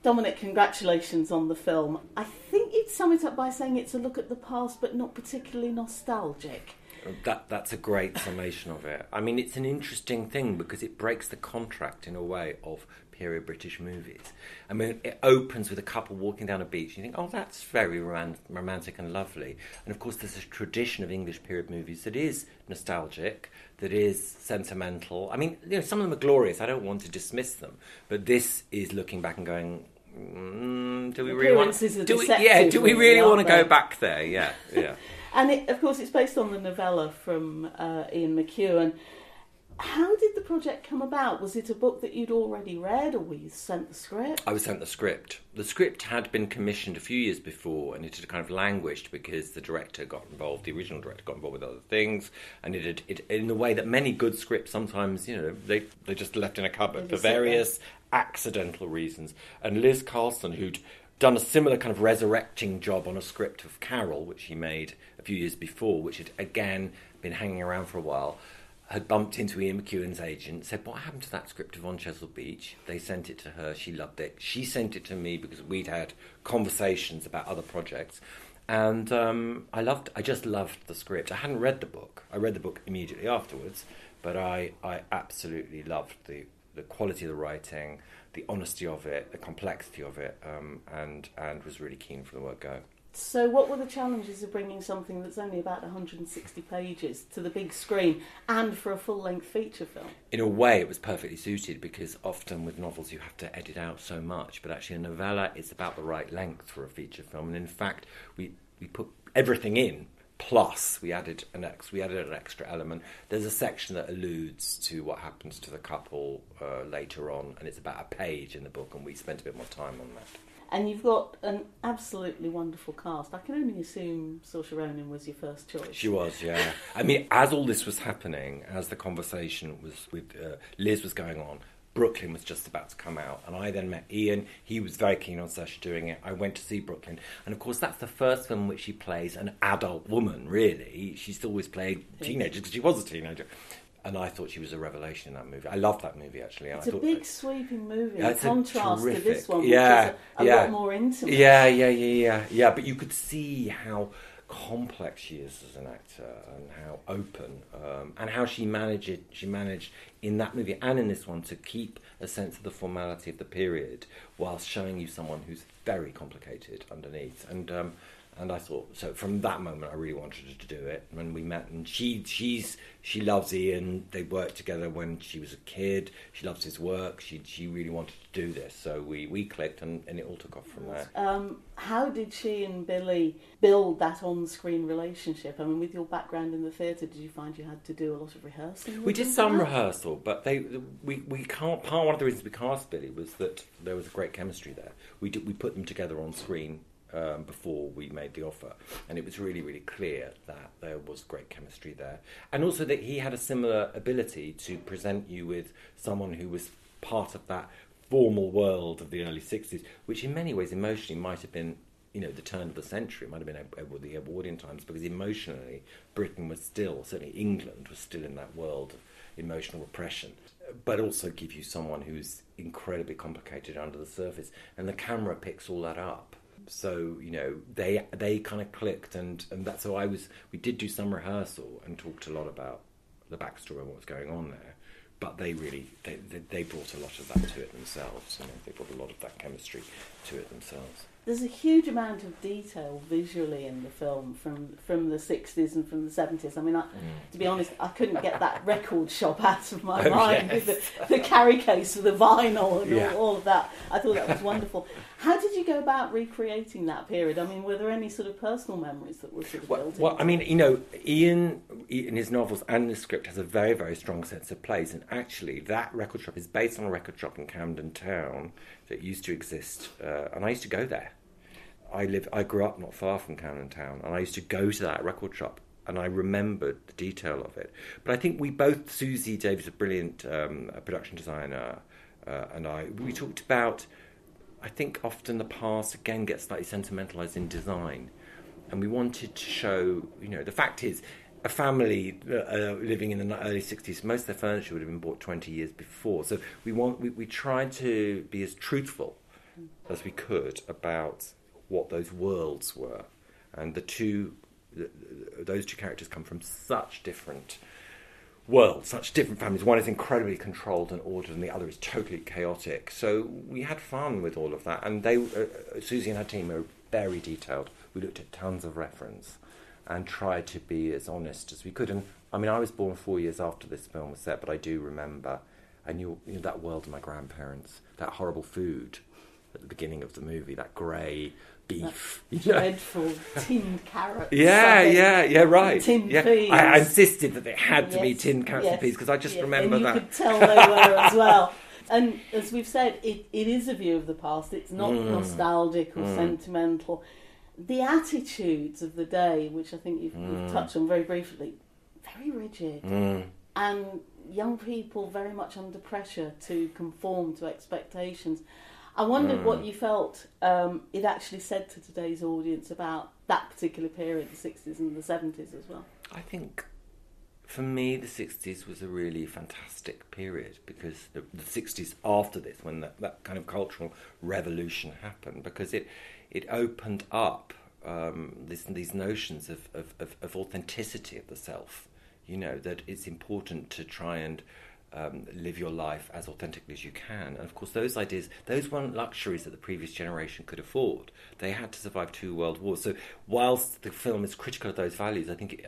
Dominic, congratulations on the film. I think you'd sum it up by saying it's a look at the past, but not particularly nostalgic. That's a great summation of it. I mean, it's an interesting thing because it breaks the contract in a way of period British movies. I mean, it opens with a couple walking down a beach. You think, oh, that's very romantic and lovely. And of course, there's a tradition of English period movies that is nostalgic, that is sentimental. I mean, some of them are glorious. I don't want to dismiss them, but this is looking back and going, do we really want? Do we really want to go back there? Yeah. And of course, it's based on the novella from Ian McEwan. How did the project come about? Was it a book that you'd already read, or were you sent the script? I was sent the script. The script had been commissioned a few years before, and it had kind of languished because the director got involved. The original director got involved with other things, and it in the way that many good scripts sometimes, they just left in a cupboard for various accidental reasons. And Liz Carlson, who'd done a similar kind of resurrecting job on a script of Carol, which he made a few years before, which had again been hanging around for a while, had bumped into Ian McEwan's agent, said, what happened to that script of On Chesil Beach? They sent it to her, she loved it. She sent it to me because we'd had conversations about other projects. And I just loved the script. I hadn't read the book. I read the book immediately afterwards, but I absolutely loved the quality of the writing, the honesty of it, the complexity of it, and was really keen for the word go. So what were the challenges of bringing something that's only about 160 pages to the big screen and for a full-length feature film? In a way, it was perfectly suited because often with novels you have to edit out so much, but actually a novella is about the right length for a feature film. And in fact, we put everything in, plus we added an extra element. There's a section that alludes to what happens to the couple later on, and it's about a page in the book, and we spent a bit more time on that. And you've got an absolutely wonderful cast. I can only assume Saoirse Ronan was your first choice. She was, yeah. I mean, as all this was happening, as the conversation was with Liz was going on, Brooklyn was just about to come out. And I then met Ian. He was very keen on Saoirse doing it. I went to see Brooklyn. And of course, that's the first film in which she plays an adult woman, really. She's always played teenagers because she was a teenager. And I thought she was a revelation in that movie. I loved that movie, actually. It's a big, sweeping movie, in it's contrast to this one, which is a lot more intimate. Yeah, but you could see how complex she is as an actor and how open, and how she managed in that movie and in this one to keep a sense of the formality of the period whilst showing you someone who's very complicated underneath. And I thought, so from that moment, I really wanted her to do it. When we met, and she loves Ian. They worked together when she was a kid. She loves his work. She really wanted to do this. So we clicked, and it all took off from there. How did she and Billy build that on-screen relationship? I mean, with your background in the theatre, did you find you had to do a lot of rehearsing? We did some rehearsal, but we can't. One of the reasons we cast Billy was that there was a great chemistry there. We put them together on screen. Before we made the offer, and it was really, really clear that there was great chemistry there, and also that he had a similar ability to present you with someone who was part of that formal world of the early 60s, which in many ways emotionally might have been, the turn of the century, might have been the Edwardian times, because emotionally Britain was still, certainly England was still in that world of emotional repression, but also give you someone who's incredibly complicated under the surface, and the camera picks all that up. So they kind of clicked, and that's how we did do some rehearsal and talked a lot about the backstory and what was going on there. But they brought a lot of that to it themselves. They brought a lot of that chemistry to it themselves. There's a huge amount of detail visually in the film from the 60s and from the 70s. I mean, to be honest, I couldn't get that record shop out of my mind with the carry case with the vinyl and all of that. I thought that was wonderful. How did you go about recreating that period? I mean, were there any sort of personal memories that were sort of built in? Well, I mean, Ian, in his novels and the script, has a very, very strong sense of place. And actually, that record shop is based on a record shop in Camden Town that used to exist. And I used to go there. I grew up not far from Camden Town, and I used to go to that record shop, and I remembered the detail of it. But I think we both, Susie Davis, a brilliant production designer, and we talked about, I think often the past, again, gets slightly sentimentalised in design. And we wanted to show, the fact is, a family living in the early 60s, most of their furniture would have been bought 20 years before. So we tried to be as truthful as we could about what those worlds were. And those two characters come from such different worlds, such different families. One is incredibly controlled and ordered, and the other is totally chaotic. So we had fun with all of that. And Susie and her team were very detailed. We looked at tons of reference and tried to be as honest as we could. And I mean, I was born 4 years after this film was set, but I do remember, I knew that world of my grandparents, that horrible food at the beginning of the movie, that grey beef, dreadful tinned carrots. Yeah, right. Tinned peas. I insisted that they had to be tinned carrots and peas because I just remember and that. You could tell they were as well. And as we've said, it is a view of the past. It's not nostalgic or sentimental. The attitudes of the day, which I think you've touched on very briefly, very rigid. And young people very much under pressure to conform to expectations. I wondered what you felt it actually said to today's audience about that particular period, the 60s and the 70s as well. I think, for me, the 60s was a really fantastic period because the 60s after this, when that kind of cultural revolution happened, because it opened up these notions of authenticity of the self. That it's important to try and live your life as authentically as you can. And of course, those ideas, those weren't luxuries that the previous generation could afford. They had to survive 2 world wars. So whilst the film is critical of those values, I think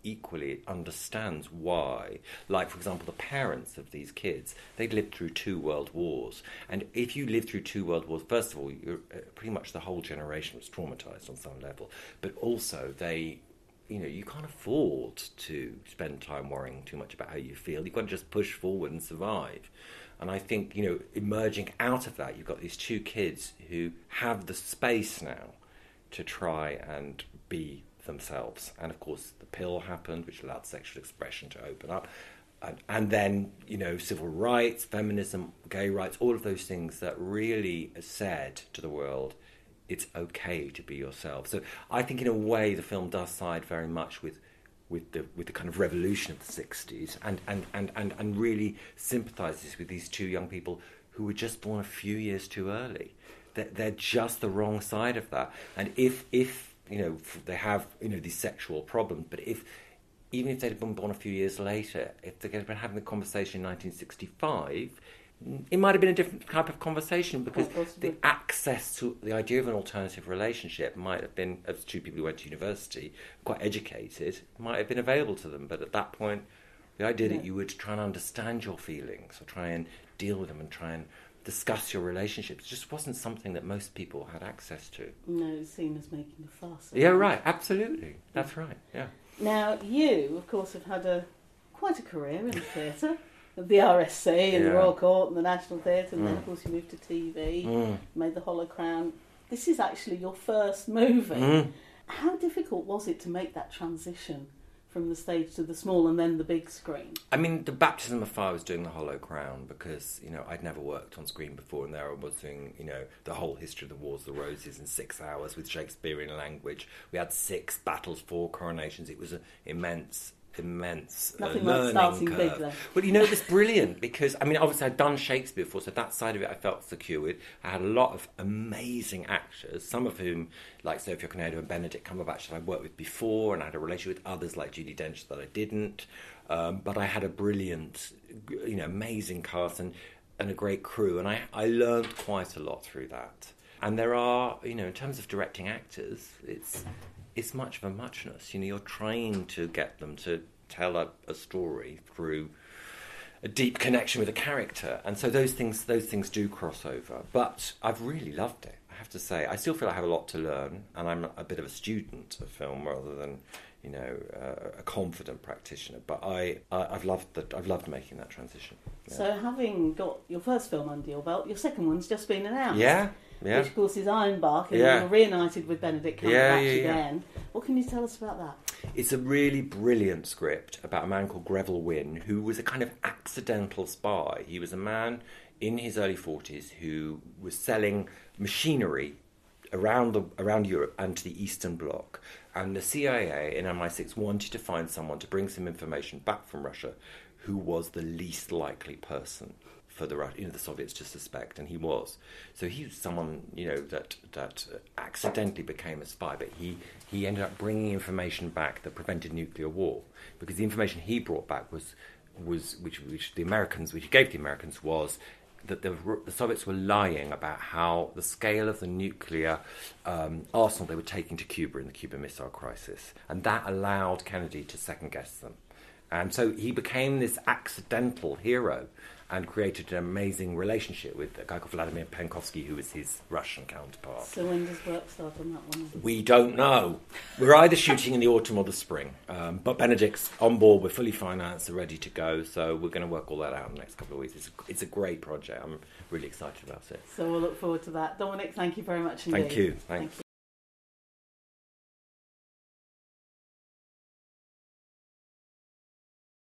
equally it understands why. Like, for example, the parents of these kids, they'd lived through 2 world wars. And if you lived through 2 world wars, first of all, pretty much the whole generation was traumatised on some level. But also you can't afford to spend time worrying too much about how you feel. You've got to just push forward and survive. And I think, emerging out of that, you've got these 2 kids who have the space now to try and be themselves. And of course, the pill happened, which allowed sexual expression to open up. And then, civil rights, feminism, gay rights, all of those things that really said to the world, it's okay to be yourself. So I think in a way the film does side very much with the kind of revolution of the 60s and really sympathises with these 2 young people who were just born a few years too early. They're just the wrong side of that. And if they have these sexual problems, but even if they'd been born a few years later, if they'd been having the conversation in 1965, it might have been a different type of conversation because the access to the idea of an alternative relationship might have been, as 2 people who went to university, quite educated, might have been available to them. But at that point, the idea that you would try and understand your feelings or try and deal with them and try and discuss your relationships just wasn't something that most people had access to. No, it's seen as making a fuss. Yeah, right, absolutely. That's right, yeah. Now, you, of course, have had quite a career in the theatre. The RSC and the Royal Court and the National Theatre, and then of course you moved to TV, made the Hollow Crown. This is actually your first movie. How difficult was it to make that transition from the stage to the small and then the big screen? I mean, the baptism of fire was doing the Hollow Crown because, I'd never worked on screen before, and there I was doing, the whole history of the Wars of the Roses in 6 hours with Shakespearean language. We had 6 battles, 4 coronations. It was an immense Nothing learning like starting curve. big, though. Well, it was brilliant because, obviously I'd done Shakespeare before, so that side of it I felt secure with. I had a lot of amazing actors, some of whom, like Sophia Conedo and Benedict Cumberbatch, that I'd worked with before, and I had a relationship with others like Judi Dench that I didn't. But I had a brilliant, amazing cast and a great crew, and I learned quite a lot through that. And there are, in terms of directing actors, it's much of a muchness. You're trying to get them to tell a story through a deep connection with a character, and so those things do cross over. But I've really loved it, I have to say. I still feel I have a lot to learn, and I'm a bit of a student of film rather than a confident practitioner. But I've loved making that transition. Yeah. So having got your first film under your belt, your second one's just been announced. Yeah. Which, of course, is Ironbark, and you're reunited with Benedict Cumberbatch again. What can you tell us about that? It's a really brilliant script about a man called Greville Wynne, who was a kind of accidental spy. He was a man in his early 40s who was selling machinery around Europe and to the Eastern Bloc. And the CIA and MI6 wanted to find someone to bring some information back from Russia who was the least likely person for the Soviets to suspect, and he was. So he was someone that accidentally became a spy, but he ended up bringing information back that prevented nuclear war, because the information he brought back which he gave the Americans was that the Soviets were lying about how the scale of the nuclear arsenal they were taking to Cuba in the Cuban Missile Crisis, and that allowed Kennedy to second guess them. And so he became this accidental hero and created an amazing relationship with a guy called Vladimir Penkovsky, who was his Russian counterpart. So when does work start on that one? We don't know. We're either shooting in the autumn or the spring. But Benedict's on board. We're fully financed, we're ready to go. So we're going to work all that out in the next couple of weeks. It's a great project. I'm really excited about it. So we'll look forward to that. Dominic, thank you very much indeed. Thank you. Thanks. Thank you.